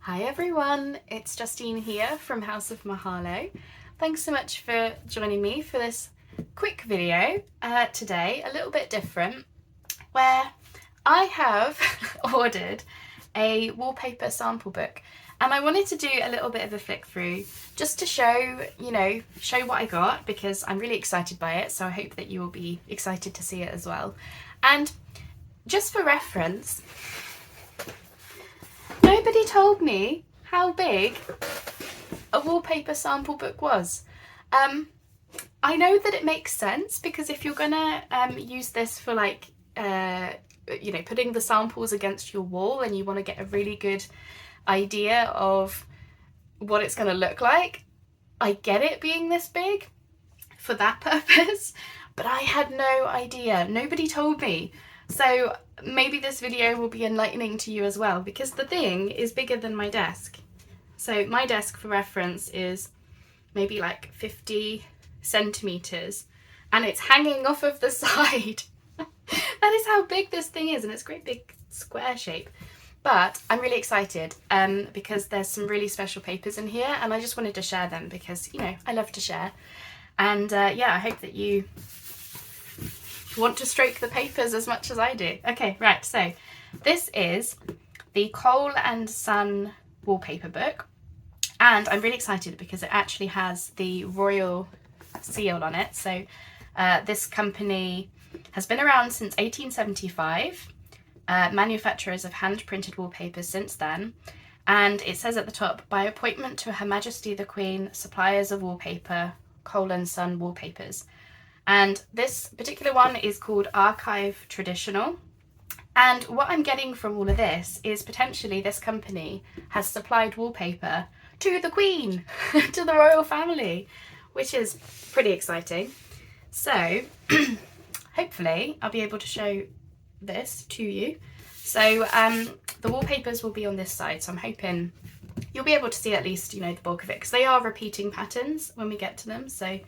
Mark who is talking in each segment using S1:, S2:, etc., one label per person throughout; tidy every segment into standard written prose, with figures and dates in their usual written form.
S1: Hi everyone, it's Justine here from House of Mahalo. Thanks so much for joining me for this quick video today, a little bit different, where I have ordered a wallpaper sample book, and I wanted to do a little bit of a flick through just to show what I got, because I'm really excited by it, so I hope that you will be excited to see it as well. And just for reference, nobody told me how big a wallpaper sample book was. I know that it makes sense, because if you're gonna use this for putting the samples against your wall and you want to get a really good idea of what it's going to look like, I get it being this big for that purpose, but I had no idea. Nobody told me. So maybe this video will be enlightening to you as well, because the thing is bigger than my desk. So my desk, for reference, is maybe like 50 centimeters, and it's hanging off of the side. That is how big this thing is, and it's a great big square shape. But I'm really excited because there's some really special papers in here, and I just wanted to share them because, I love to share. And I hope that you want to stroke the papers as much as I do. Okay, right, so this is the Coal and Sun wallpaper book, and I'm really excited because it actually has the royal seal on it. So this company has been around since 1875, manufacturers of hand-printed wallpapers since then, and it says at the top, by appointment to Her Majesty the Queen, suppliers of wallpaper, Coal and Sun wallpapers. And this particular one is called Archive Traditional. And what I'm getting from all of this is potentially this company has supplied wallpaper to the Queen, to the royal family, which is pretty exciting. So hopefully I'll be able to show this to you. So the wallpapers will be on this side, so I'm hoping you'll be able to see at least, the bulk of it, because they are repeating patterns when we get to them. So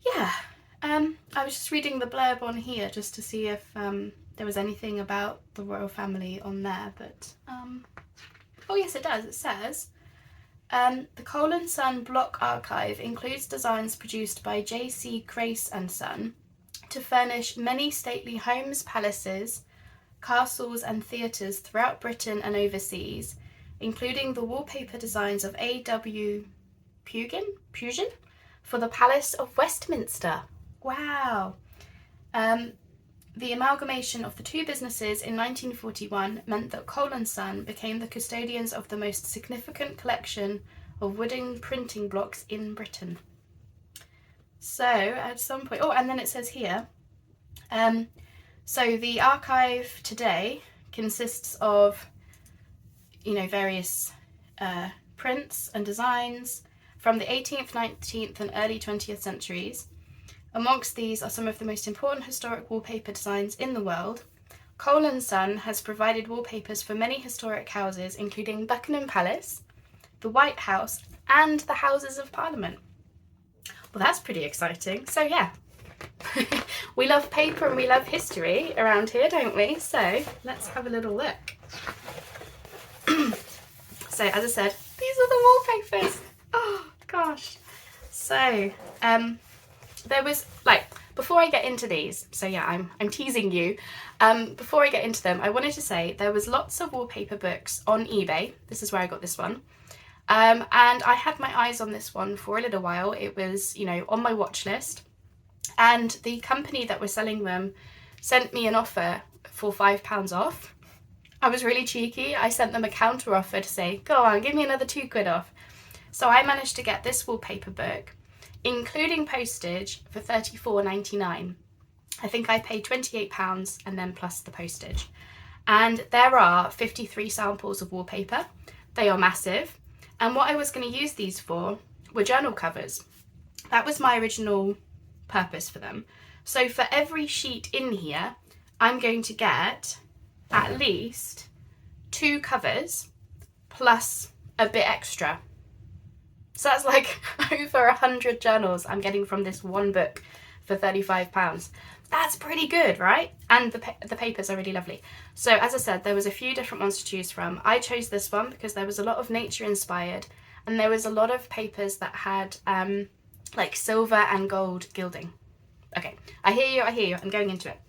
S1: yeah. I was just reading the blurb on here just to see if there was anything about the royal family on there, but oh yes, it does. It says the Coal and Sun block archive includes designs produced by J.C. Grace and Son to furnish many stately homes, palaces, castles and theatres throughout Britain and overseas, including the wallpaper designs of A.W. Pugin for the Palace of Westminster. Wow. The amalgamation of the two businesses in 1941 meant that Coal and Sun became the custodians of the most significant collection of wooden printing blocks in Britain. So at some point, and then it says here, so the archive today consists of, various prints and designs from the 18th, 19th and early 20th centuries. Amongst these are some of the most important historic wallpaper designs in the world. Coal and Sun has provided wallpapers for many historic houses, including Buckingham Palace, the White House, and the Houses of Parliament. Well, that's pretty exciting. So yeah, we love paper and we love history around here, don't we? So let's have a little look. So as I said, these are the wallpapers. Oh gosh. So there was, before I get into these, so yeah, I'm teasing you. Before I get into them, I wanted to say there was lots of wallpaper books on eBay. This is where I got this one. And I had my eyes on this one for a little while. It was, on my watch list. And the company that was selling them sent me an offer for £5 off. I was really cheeky. I sent them a counter offer to say, go on, give me another £2 off. So I managed to get this wallpaper book, including postage, for £34.99. I think I paid £28 and then plus the postage. And there are 53 samples of wallpaper. They are massive. And what I was going to use these for were journal covers. That was my original purpose for them. So for every sheet in here, I'm going to get at least 2 covers plus a bit extra. So that's like over 100 journals I'm getting from this one book for £35. That's pretty good, right? And the papers are really lovely. So as I said, there was a few different ones to choose from. I chose this one because there was a lot of nature inspired, and there was a lot of papers that had like silver and gold gilding. Okay, I hear you, I'm going into it.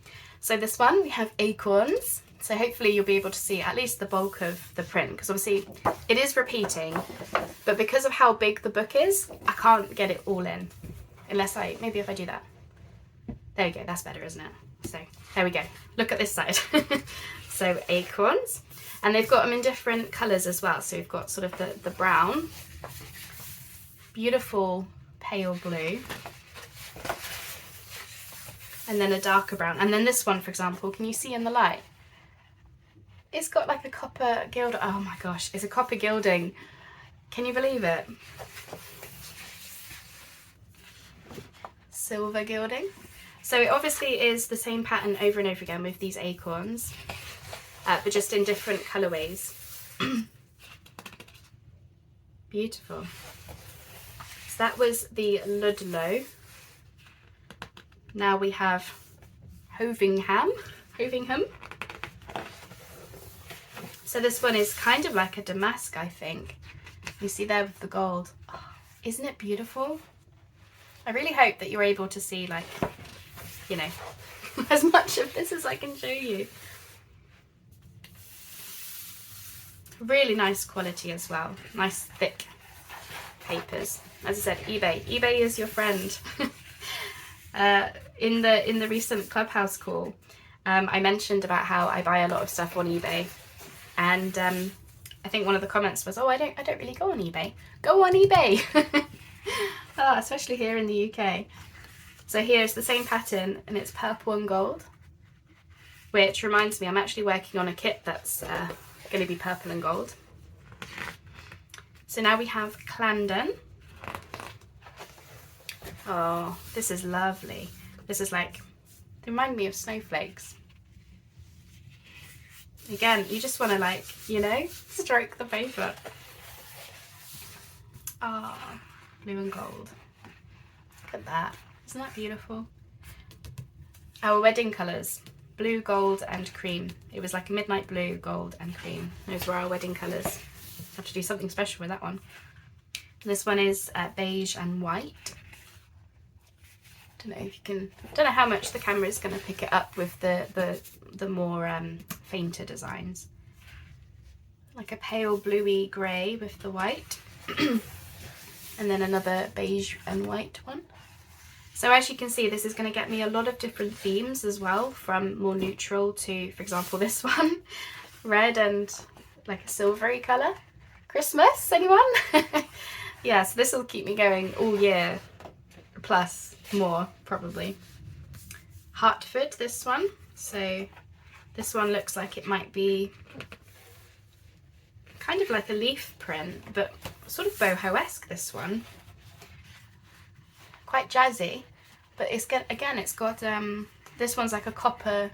S1: So this one, we have acorns. So hopefully you'll be able to see at least the bulk of the print, because obviously it is repeating, but because of how big the book is, I can't get it all in. Unless maybe if I do that. There we go, that's better, isn't it? So there we go, look at this side. So acorns, and they've got them in different colours as well. So we've got sort of the brown, beautiful pale blue, and then a darker brown. And then this one, for example, can you see in the light? It's got like a copper gild. Oh my gosh, it's a copper gilding. Can you believe it? Silver gilding. So it obviously is the same pattern over and over again with these acorns, but just in different colourways. Beautiful. So that was the Ludlow. Now we have Hovingham. So this one is kind of like a damask, I think. You see there with the gold. Oh, isn't it beautiful? I really hope that you're able to see, like, you know, as much of this as I can show you. Really nice quality as well. Nice thick papers. As I said, eBay is your friend. In the recent Clubhouse call, I mentioned about how I buy a lot of stuff on eBay, and I think one of the comments was, "Oh, I don't really go on eBay." Go on eBay. Oh, especially here in the UK. So here's the same pattern, and it's purple and gold, which reminds me I'm actually working on a kit that's going to be purple and gold. So now we have Clarendon. Oh, this is lovely. This is like, they remind me of snowflakes. Again, you just want to, like, you know, stroke the paper. Ah, oh, blue and gold. Look at that. Isn't that beautiful? Our wedding colours, blue, gold and cream. It was like a midnight blue, gold and cream. Those were our wedding colours. Have to do something special with that one. This one is beige and white. Don't know if you can, don't know how much the camera is going to pick it up with the more fainter designs. Like a pale bluey grey with the white. And then another beige and white one. So as you can see, this is going to get me a lot of different themes as well, from more neutral to, for example, this one, red and like a silvery colour. Christmas, anyone? Yeah, so this will keep me going all year, plus more probably. Hertford, this one. So this one looks like it might be kind of like a leaf print, but sort of boho-esque, this one. Quite jazzy, but it's got, again, it's got this one's like a copper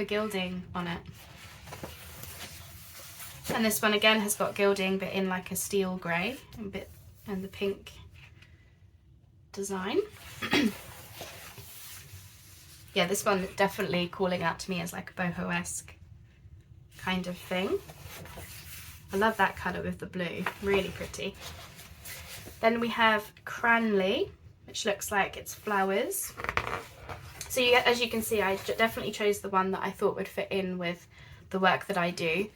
S1: gilding on it, and this one again has got gilding but in like a steel grey and the pink design. Yeah, this one definitely calling out to me as like a boho-esque kind of thing. I love that colour with the blue, really pretty. Then we have Cranley, which looks like it's flowers. So you get, as you can see, I definitely chose the one that I thought would fit in with the work that I do,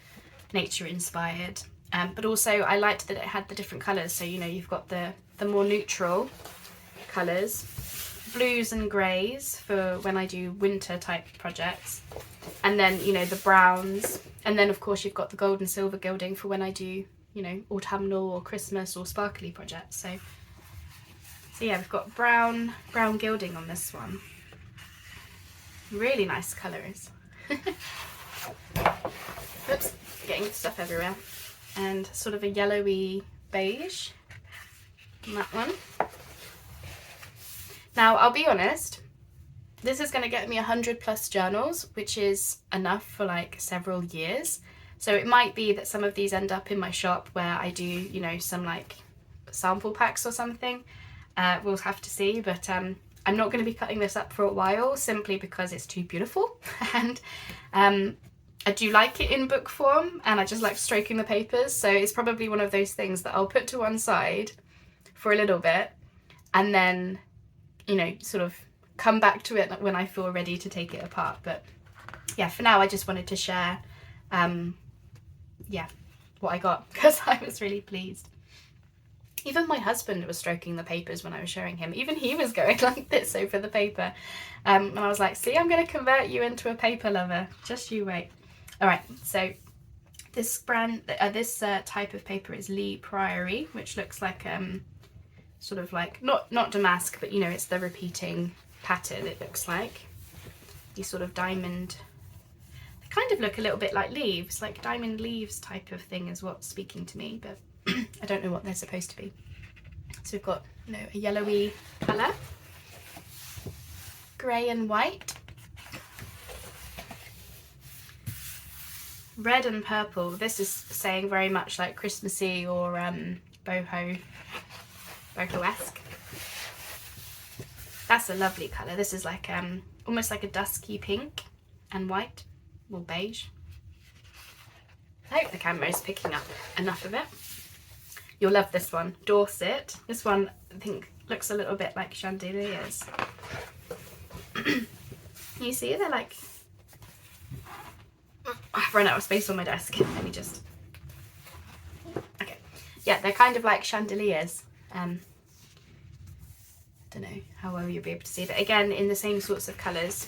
S1: nature inspired. But also I liked that it had the different colours. So, you know, you've got the more neutral colours, blues and greys for when I do winter type projects. And then, you know, the browns. And then of course you've got the gold and silver gilding for when I do, you know, autumnal or Christmas or sparkly projects. So yeah, we've got brown gilding on this one. Really nice colours. Oops, getting stuff everywhere. And sort of a yellowy beige on that one. Now, I'll be honest, this is going to get me 100+ journals, which is enough for like several years. So it might be that some of these end up in my shop where I do, you know, some like sample packs or something. We'll have to see, but I'm not going to be cutting this up for a while simply because it's too beautiful, and I do like it in book form, and I just like stroking the papers, so it's probably one of those things that I'll put to one side for a little bit and then, you know, sort of come back to it when I feel ready to take it apart. But yeah, for now I just wanted to share yeah, what I got, because I was really pleased. Even my husband was stroking the papers when I was showing him. Even he was going like this over the paper. And I was like, see, I'm going to convert you into a paper lover. Just you wait. All right, so this brand, this type of paper is Lee Priory, which looks like sort of like, not damask, but you know, it's the repeating pattern, it looks like. These sort of diamond, they kind of look a little bit like leaves, like diamond leaves type of thing is what's speaking to me, but I don't know what they're supposed to be. So we've got, you know, a yellowy colour, grey and white, red and purple. This is saying very much like Christmassy or boho-esque. That's a lovely colour. This is like almost like a dusky pink and white, or beige. I hope the camera is picking up enough of it. You'll love this one, Dorset. This one, I think, looks a little bit like chandeliers. You see, they're like... I've run out of space on my desk. Let me just... Okay. Yeah, they're kind of like chandeliers. I don't know how well you'll be able to see, but again, in the same sorts of colours.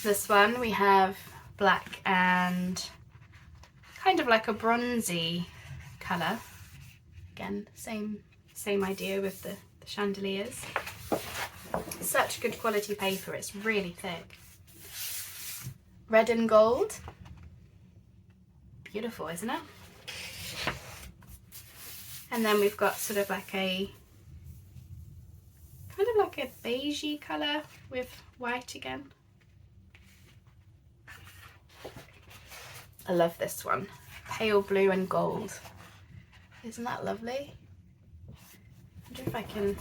S1: This one, we have black and kind of like a bronzy colour. Again, same idea with the chandeliers. Such good quality paper, it's really thick. Red and gold. Beautiful, isn't it? And then we've got sort of like a kind of like a beigey colour with white again. I love this one, pale blue and gold. Isn't that lovely? I wonder if I can,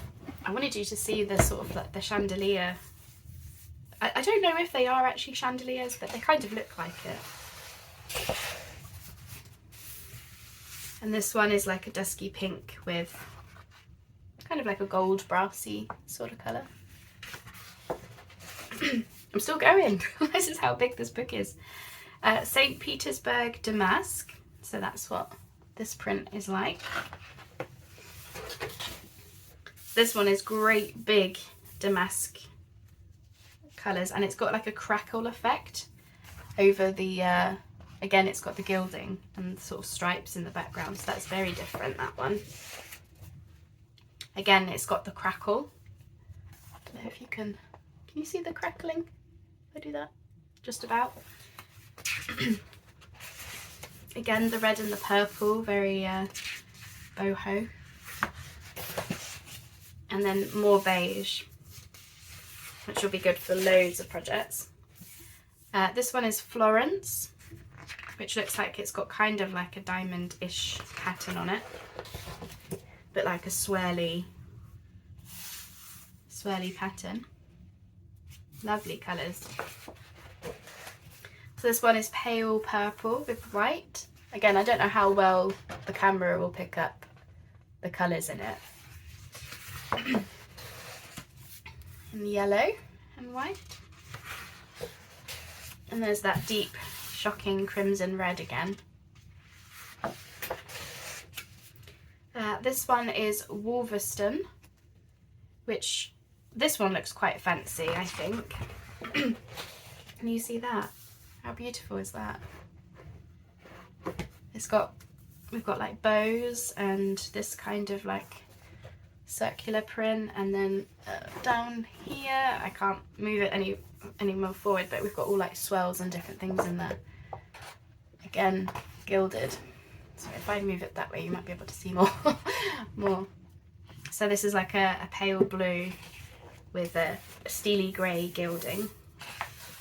S1: I wanted you to see the sort of like the chandelier. I don't know if they are actually chandeliers, but they kind of look like it. And this one is like a dusky pink with kind of like a gold brassy sort of colour. I'm still going. This is how big this book is. St. Petersburg Damask. So that's what this print is like. This one is great big damask colours, and it's got like a crackle effect over the, again, it's got the gilding and sort of stripes in the background, so that's very different, that one. Again, it's got the crackle. I don't know if you can you see the crackling? If I do that, just about. Again, the red and the purple, very boho. And then more beige, which will be good for loads of projects. This one is Florence, which looks like it's got kind of like a diamond-ish pattern on it, but like a swirly pattern. Lovely colours. So this one is pale purple with white. Again, I don't know how well the camera will pick up the colours in it. And yellow and white. And there's that deep, shocking crimson red again. This one is Wolverston, which this one looks quite fancy, I think. Can you see that? How beautiful is that? We've got like bows and this kind of like circular print, and then down here, I can't move it any more forward, but we've got all like swells and different things in there. Again, gilded. So if I move it that way, you might be able to see more. So this is like a pale blue with a steely grey gilding.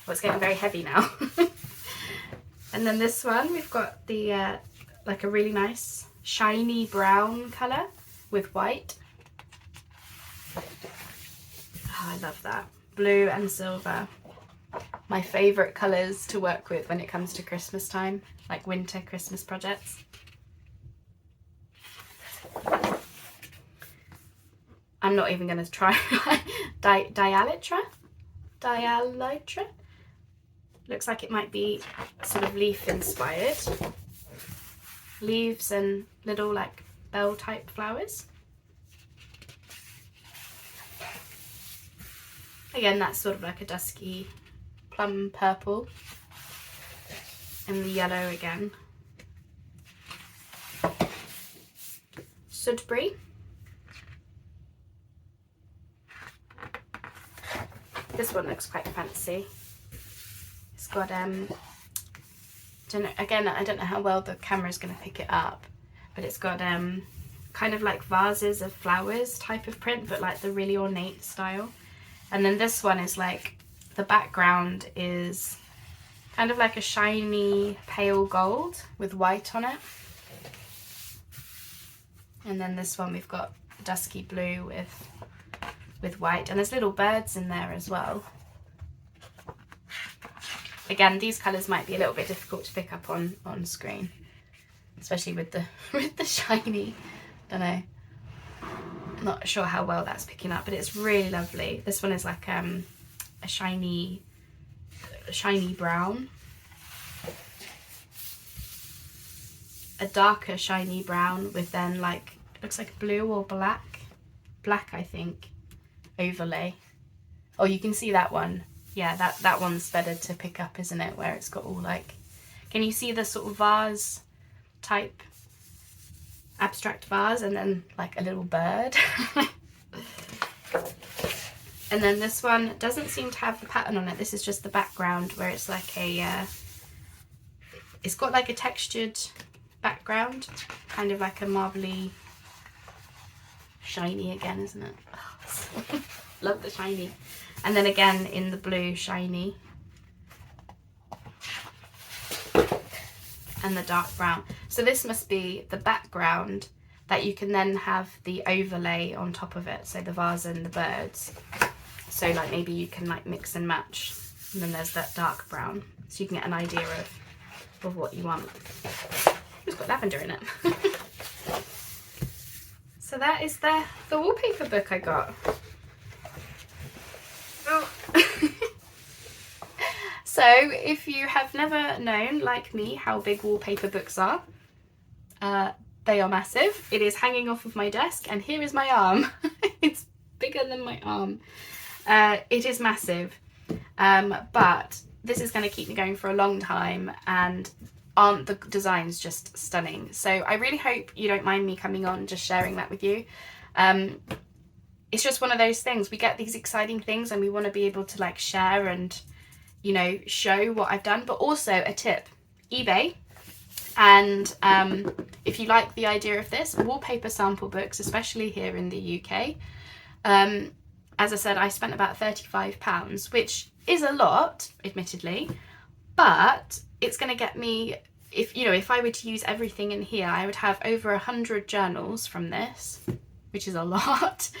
S1: Well, it's getting very heavy now. And then this one, we've got the like a really nice shiny brown colour with white. Oh, I love that. Blue and silver. My favourite colours to work with when it comes to Christmas time, like winter Christmas projects. I'm not even going to try Dialytra? Looks like it might be sort of leaf inspired. Leaves and little like bell type flowers. Again, that's sort of like a dusky plum purple. And the yellow again. Sudbury. This one looks quite fancy. It's got I don't know how well the camera's going to pick it up, but it's got kind of like vases of flowers type of print, but like the really ornate style. And then this one is like, the background is kind of like a shiny pale gold with white on it. And then this one we've got dusky blue with white, and there's little birds in there as well. Again, these colours might be a little bit difficult to pick up on screen, especially with the shiny, don't know. Not sure how well that's picking up, but it's really lovely. This one is like a shiny brown, a darker shiny brown with then like, it looks like blue or black I think, overlay. Oh, you can see that one. Yeah, that one's better to pick up, isn't it, where it's got all like, can you see the sort of vase type, abstract vase, and then like a little bird. And then this one doesn't seem to have the pattern on it. This is just the background where it's like a it's got like a textured background, kind of like a marbly shiny again, isn't it? Oh, love the shiny. And then again in the blue shiny and the dark brown. So this must be the background that you can then have the overlay on top of it, so the vase and the birds. So like maybe you can like mix and match, and then there's that dark brown, so you can get an idea of what you want. It's got lavender in it. So that is the wallpaper book I got. Oh. So if you have never known, like me, how big wallpaper books are, they are massive. It is hanging off of my desk, and here is my arm. It's bigger than my arm. It is massive, but this is going to keep me going for a long time, and aren't the designs just stunning? So I really hope you don't mind me coming on just sharing that with you. It's just one of those things. We get these exciting things and we want to be able to like share and, you know, show what I've done. But also a tip, eBay. And if you like the idea of this, wallpaper sample books, especially here in the UK, as I said, I spent about £35, which is a lot, admittedly, but it's going to get me, if I were to use everything in here, I would have over 100 journals from this, which is a lot.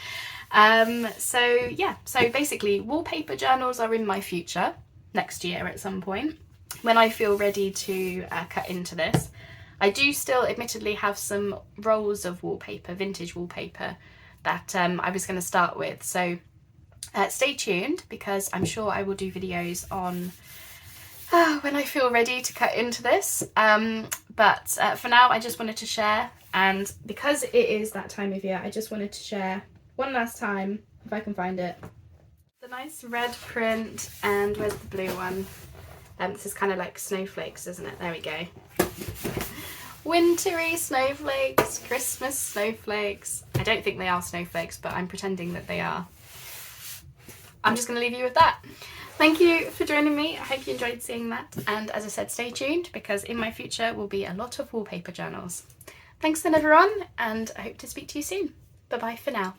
S1: So yeah, so basically wallpaper journals are in my future next year at some point when I feel ready to cut into this. I do still admittedly have some rolls of wallpaper, vintage wallpaper, that I was going to start with. So stay tuned, because I'm sure I will do videos on when I feel ready to cut into this. But for now, I just wanted to share, and because it is that time of year, I just wanted to share one last time, if I can find it, the nice red print. And where's the blue one? This is kind of like snowflakes, isn't it? There we go. Wintry snowflakes, Christmas snowflakes. I don't think they are snowflakes, but I'm pretending that they are. I'm just going to leave you with that. Thank you for joining me. I hope you enjoyed seeing that. And as I said, stay tuned, because in my future will be a lot of wallpaper journals. Thanks then everyone, and I hope to speak to you soon. Bye bye for now.